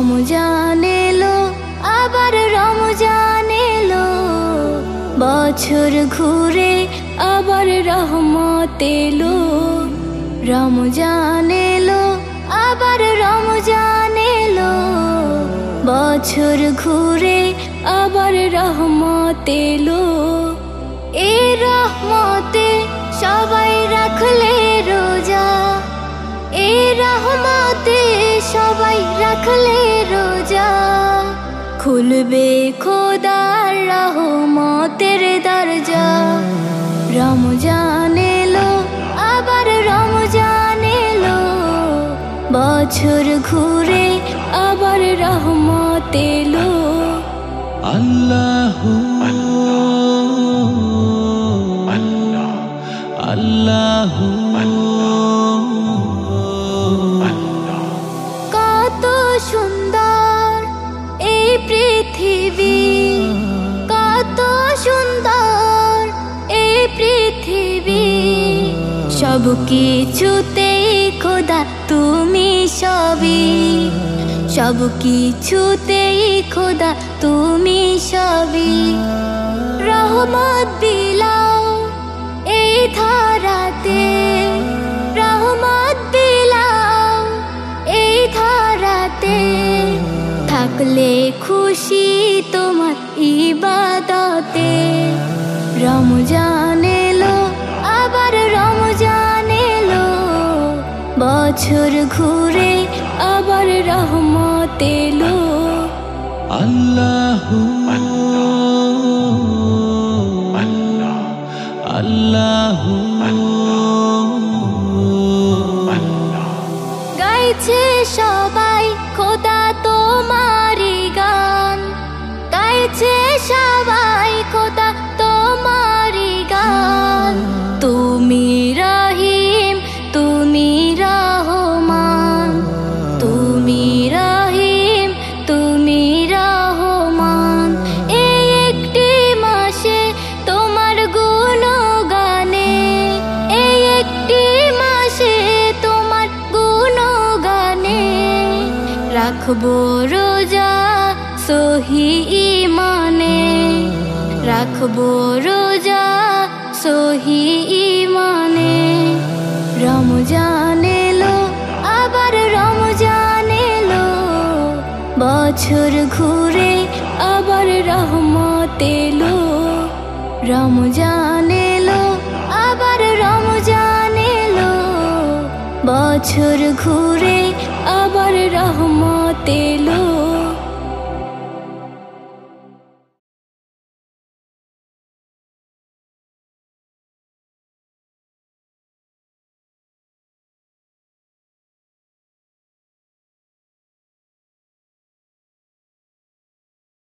রমজান এলো, আবার রমজান এলো, বছর ঘুরে আবার রহমত এলো। রমজান এলো, আবার রমজান এলো, বছর ঘুরে আবার রহমত এলো। এই রহমতে সবাই রাখলে রোজা, এই রহমতে সবাই রাখলে রোজা, খুলবে খোদার রহমতের দরজা। রমজান এলো, আবার রমজান এলো, বছর ঘুরে আবার রহমত এলো। আল্লাহু আল্লাহু কত সুন্দর এই পৃথিবী, কত সুন্দর এই পৃথিবী, সব কিছুতেই খোদা তুমি সবই, সব কিছুতেই খোদা তুমি সবই। রহমত বিলাও এই ধরাতে, রহমত বিলাও এই ধরাতে, থাকলে খুশি তোমার ইবাদতে। রমজান এলো, আবার রমজান এলো, বছর ঘুরে আবার রহমত এলো। আল্লাহু আল্লাহু গাইছে সবাই খোদা তোমারি গান, গাইছে সবাই খোদা তোমারি গান। তুমি রহিম, তুমি রহমান, তুমি রহিম, তুমি রহমান। এই একটি মাসে তোমার গুণগানে, এই একটি মাসে তোমার গুণগানে, রাখবো রোজা সহি ইমানে, রাখবো রোজা সহি ইমানে। রমজান এলো, আবার রমজান এলো, বছর ঘুরে আবার রহমত এলো। রমজান এলো, আবার রমজান এলো, বছর ঘুরে আবার রহমত এলো।